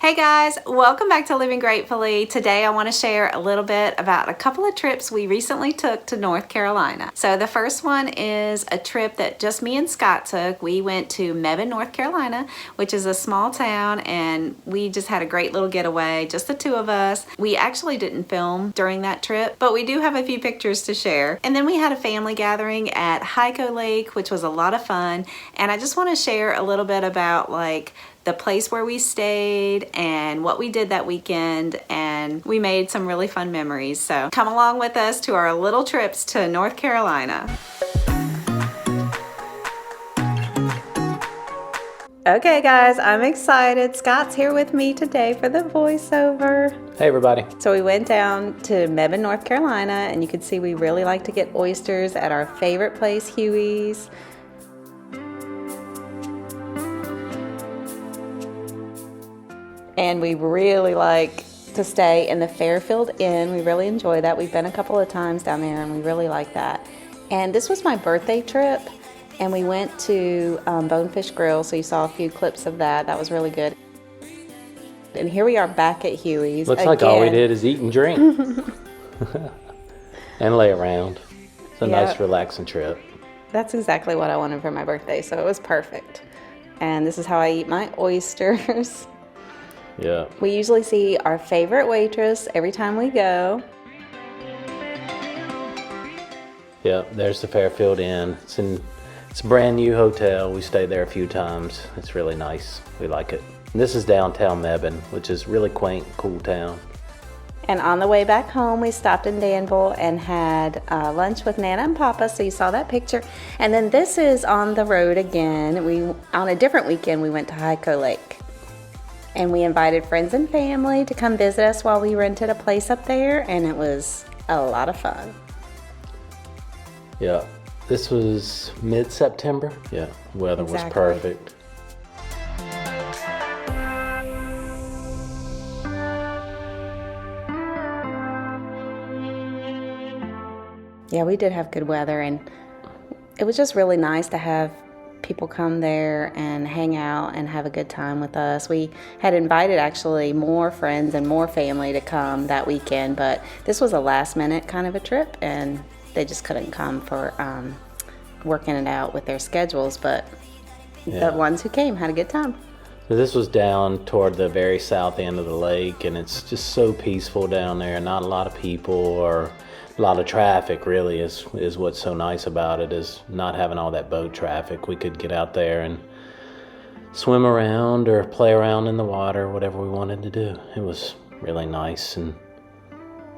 Hey guys, welcome back to Living Gratefully. Today I want to share a little bit about a couple of trips we recently took to North Carolina. So the first one is a trip that just me and Scott took. We went to Mebane, North Carolina, which is a small town, and we just had a great little getaway, just the two of us. We actually didn't film during that trip, but we do have a few pictures to share. And then we had a family gathering at Hico Lake, which was a lot of fun. And I just want to share a little bit about the place where we stayed and what we did that weekend, and we made some really fun memories. So come along with us to our little trips to North Carolina. Okay guys, I'm excited. Scott's here with me today for the voiceover. Hey everybody. So we went down to Mebane, North Carolina, and you can see we really like to get oysters at our favorite place, Huey's. And we really like to stay in the Fairfield Inn. We really enjoy that. We've been a couple of times down there and we really like that. And this was my birthday trip, and we went to Bonefish Grill, so you saw a few clips of that. That was really good. And here we are back at Huey's. Looks like all we did is eat and drink. And lay around. It's a nice relaxing trip. That's exactly what I wanted for my birthday, so it was perfect. And this is how I eat my oysters. Yeah. We usually see our favorite waitress every time we go. Yeah, there's the Fairfield Inn. It's a brand new hotel. We stayed there a few times. It's really nice. We like it. And this is downtown Mebane, which is really quaint, cool town. And on the way back home, we stopped in Danville and had lunch with Nana and Papa, so you saw that picture. And then this is on the road again. On a different weekend, we went to Hico Lake. And we invited friends and family to come visit us while we rented a place up there, and it was a lot of fun. Yeah, this was mid-September. Yeah, weather was perfect. Yeah, we did have good weather, and it was just really nice to have people come there and hang out and have a good time with us. We had invited actually more friends and more family to come that weekend, but this was a last minute kind of a trip, and they just couldn't come for working it out with their schedules, but the ones who came had a good time. So this was down toward the very south end of the lake, and it's just so peaceful down there. Not a lot of people or a lot of traffic, really, is what's so nice about it, is not having all that boat traffic. We could get out there and swim around or play around in the water, whatever we wanted to do. It was really nice. And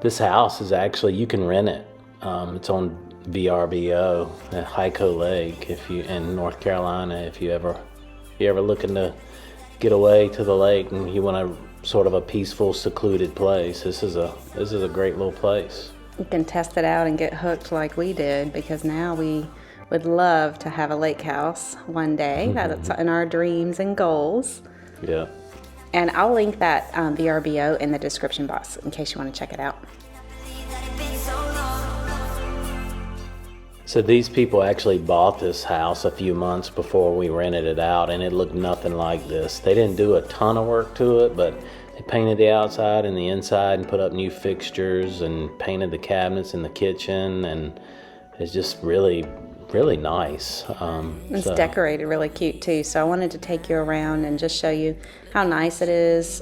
this house is actually, you can rent it. It's on Vrbo at Hyco Lake in North Carolina. If you ever looking to get away to the lake and you want a sort of a peaceful, secluded place, this is a great little place. You can test it out and get hooked like we did, because now we would love to have a lake house one day. That's in our dreams and goals. Yeah. And I'll link that VRBO in the description box in case you want to check it out. So these people actually bought this house a few months before we rented it out, and it looked nothing like this. They didn't do a ton of work to it, but they painted the outside and the inside and put up new fixtures and painted the cabinets in the kitchen, and it's just really, really nice. It's decorated really cute too, so I wanted to take you around and just show you how nice it is.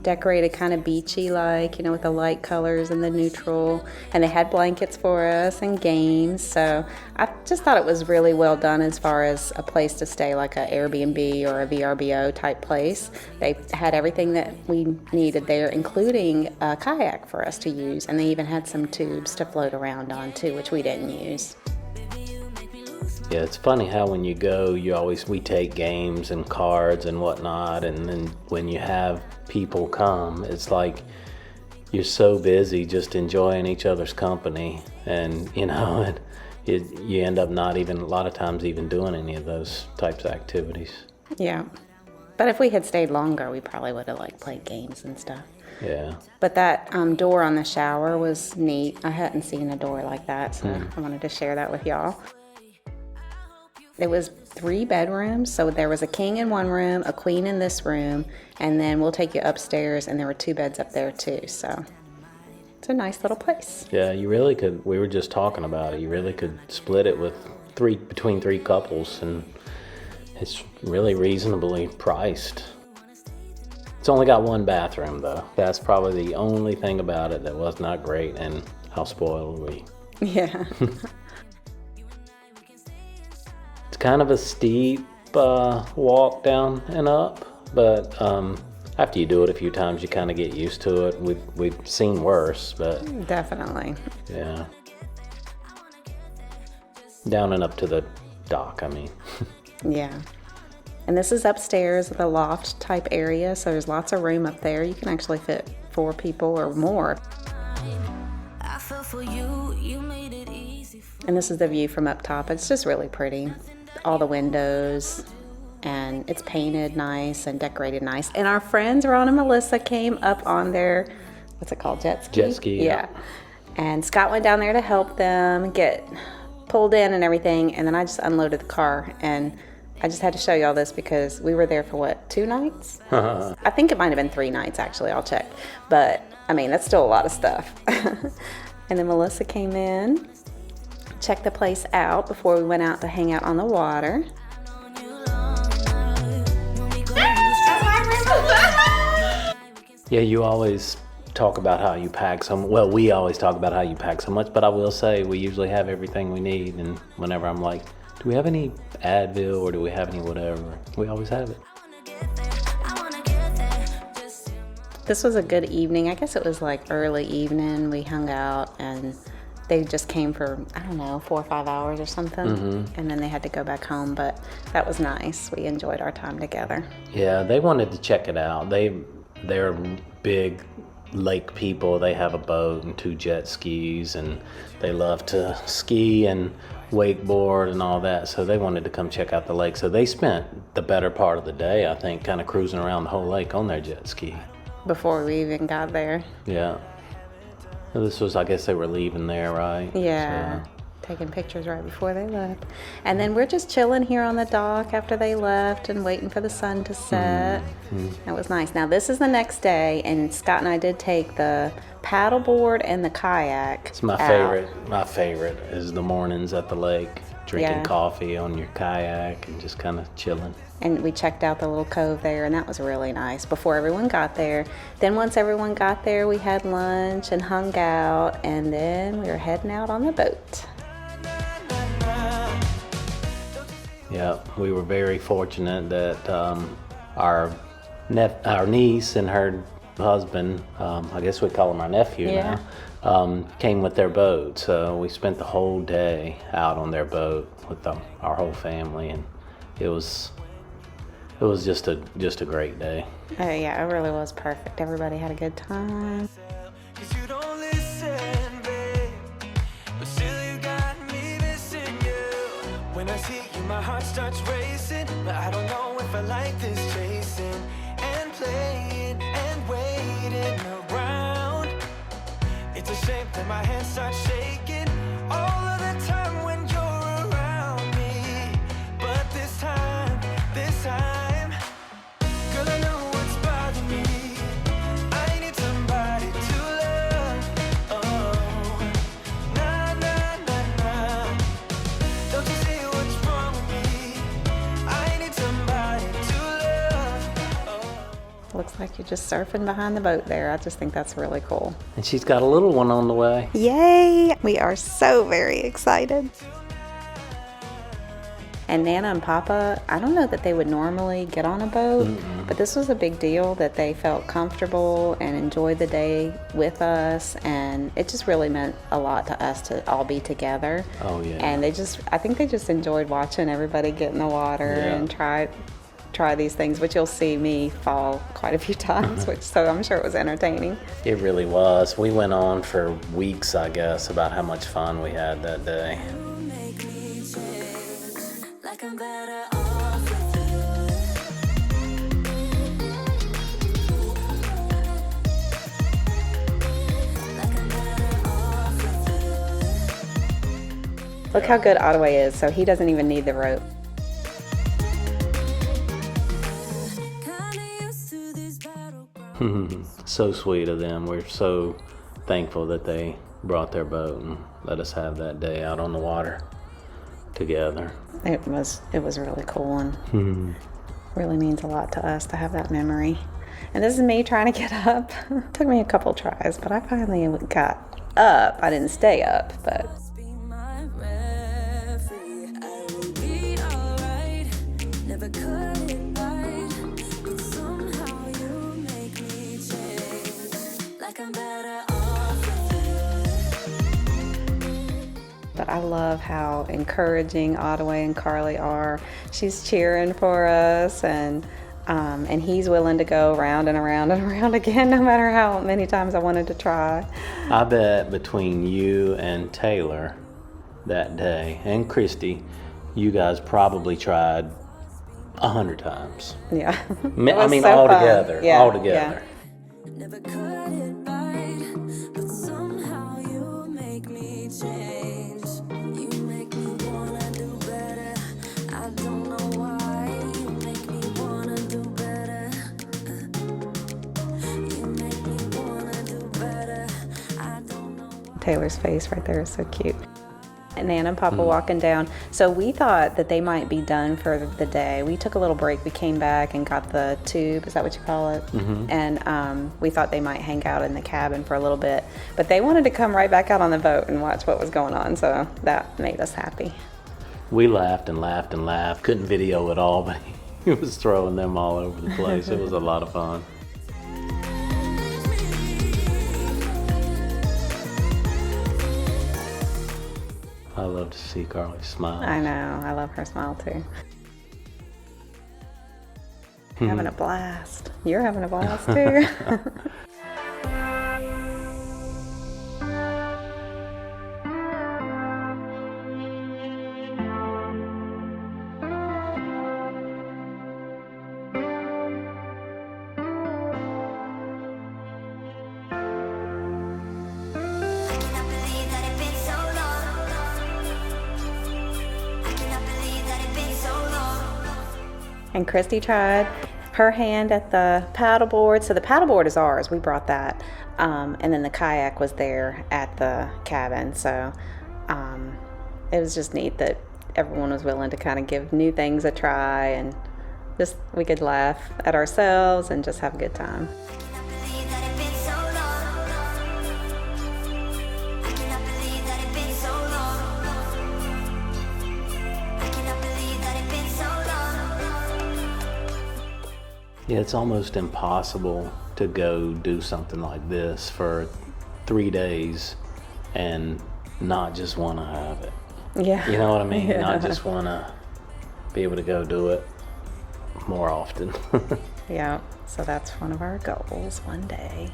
Decorated kind of beachy like, with the light colors and the neutral, and they had blankets for us and games, so I just thought it was really well done as far as a place to stay, like an Airbnb or a VRBO type place. They had everything that we needed there, including a kayak for us to use, and they even had some tubes to float around on too, which we didn't use. Yeah, it's funny how when you go, we take games and cards and whatnot, and then when you have people come, it's like you're so busy just enjoying each other's company, and and you end up not even, a lot of times, even doing any of those types of activities. Yeah, but if we had stayed longer, we probably would have played games and stuff. Yeah. But that door on the shower was neat. I hadn't seen a door like that, so I wanted to share that with y'all. It was 3 bedrooms, so there was a king in one room, a queen in this room, and then we'll take you upstairs, and there were 2 beds up there too, so it's a nice little place. Yeah, you really could, we were just talking about it, you really could split it with between 3 couples, and it's really reasonably priced. It's only got 1 bathroom though. That's probably the only thing about it that was not great, and how spoiled were we? Yeah. It's kind of a steep walk down and up, but after you do it a few times, you kind of get used to it. We've seen worse, but Definitely. yeah. Down and up to the dock, I mean. Yeah. And this is upstairs, the loft type area, so there's lots of room up there. You can actually fit 4 people or more. And this is the view from up top. It's just really pretty. All the windows, and it's painted nice and decorated nice. And our friends Ron and Melissa came up on their, what's it called, jet ski? Jet ski, yeah. And Scott went down there to help them get pulled in and everything, and then I just unloaded the car, and I just had to show you all this because we were there for what, 2 nights? I think it might have been 3 nights actually, I'll check. But I mean, that's still a lot of stuff. And then Melissa came in, checked the place out before we went out to hang out on the water. Yeah, you always talk about how you pack well, we always talk about how you pack so much, but I will say we usually have everything we need, and whenever I'm like, do we have any Advil or do we have any whatever, we always have it. This was a good evening. I guess it was like early evening. We hung out and they just came for, I don't know, 4 or 5 hours or something. And then they had to go back home, but that was nice. We enjoyed our time together. Yeah, they wanted to check it out. They're big lake people. They have a boat and 2 jet skis, and they love to ski and wakeboard and all that, so they wanted to come check out the lake. So they spent the better part of the day, I think, kind of cruising around the whole lake on their jet ski. Before we even got there. Yeah. So this was, I guess they were leaving there, right? Yeah. So. Taking pictures right before they left. And then we're just chilling here on the dock after they left and waiting for the sun to set. That was nice. Now this is the next day, and Scott and I did take the paddleboard and the kayak. It's my favorite. My favorite is the mornings at the lake, drinking coffee on your kayak and just kind of chilling. And we checked out the little cove there, and that was really nice before everyone got there. Then once everyone got there, we had lunch and hung out, and then we were heading out on the boat. Yeah, we were very fortunate that our niece and her husband, I guess we call him our nephew now, came with their boat. So we spent the whole day out on their boat with our whole family, and it was just a great day. Oh yeah, it really was perfect. Everybody had a good time. My heart starts racing, but I don't know if I like this chasing and playing and waiting around. It's a shame that my hands start shaking all of the time when you're around me. But this time, girl, I know what's bothering me. I need somebody to love. Oh, nah, nah, nah, nah. Don't you see what's wrong with me? I need somebody to love. Oh. Looks like you're just surfing behind the boat there. I just think that's really cool. And she's got a little one on the way. Yay! We are so very excited. And Nana and Papa, I don't know that they would normally get on a boat, but this was a big deal that they felt comfortable and enjoyed the day with us, and it just really meant a lot to us to all be together. Oh yeah. And I think they just enjoyed watching everybody get in the water and try these things, which you'll see me fall quite a few times, so I'm sure it was entertaining. It really was. We went on for weeks, I guess, about how much fun we had that day. Look how good Ottaway is, so he doesn't even need the rope. So sweet of them. We're so thankful that they brought their boat and let us have that day out on the water together. It was really cool and really means a lot to us to have that memory. And this is me trying to get up. Took me a couple tries, but I finally got up. I didn't stay up, but I love how encouraging Ottaway and Carly are. She's cheering for us, and he's willing to go around and around and around again, no matter how many times I wanted to try. I bet between you and Taylor that day, and Kristi, you guys probably tried 100 times. Yeah. I mean, so all fun. together. Yeah, all together. yeah. Never cut it right, but somehow you make me change. You make me wanna do better. I don't know why. You make me wanna do better. You make me wanna do better. I don't know why. Taylor's face right there is so cute. And Nana and Papa walking down. So we thought that they might be done for the day. We took a little break. We came back and got the tube. Is that what you call it? And we thought they might hang out in the cabin for a little bit. But they wanted to come right back out on the boat and watch what was going on. So that made us happy. We laughed and laughed and laughed. Couldn't video it all, but he was throwing them all over the place. It was a lot of fun. I love to see Carly smile. I know. I love her smile too. Having a blast. You're having a blast too. And Kristi tried her hand at the paddleboard. So the paddleboard is ours. We brought that. And then the kayak was there at the cabin. So it was just neat that everyone was willing to kind of give new things a try, and just we could laugh at ourselves and just have a good time. Yeah, it's almost impossible to go do something like this for 3 days and not just want to have it. Yeah. You know what I mean? Yeah. Not just want to be able to go do it more often. Yeah. So that's one of our goals one day.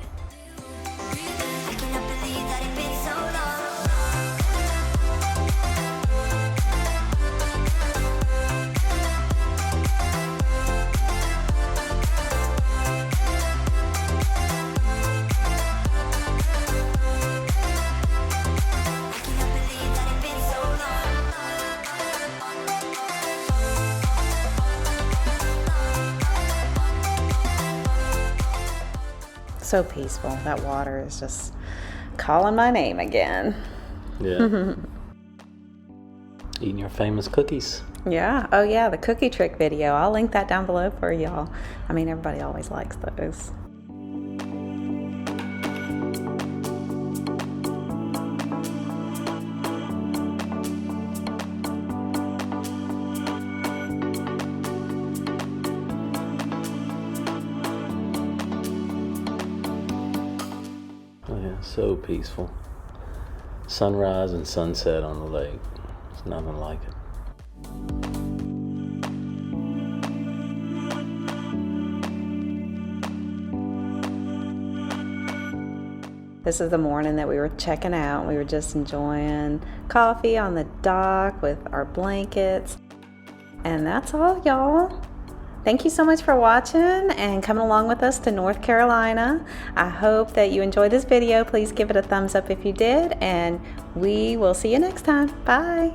So peaceful. That water is just calling my name again. Yeah. Eating your famous cookies. Yeah. Oh yeah, the cookie trick video. I'll link that down below for y'all. I mean, everybody always likes those. So peaceful. Sunrise and sunset on the lake. There's nothing like it. This is the morning that we were checking out. We were just enjoying coffee on the dock with our blankets. And that's all, y'all. Thank you so much for watching and coming along with us to North Carolina. I hope that you enjoyed this video. Please give it a thumbs up if you did, and we will see you next time. Bye.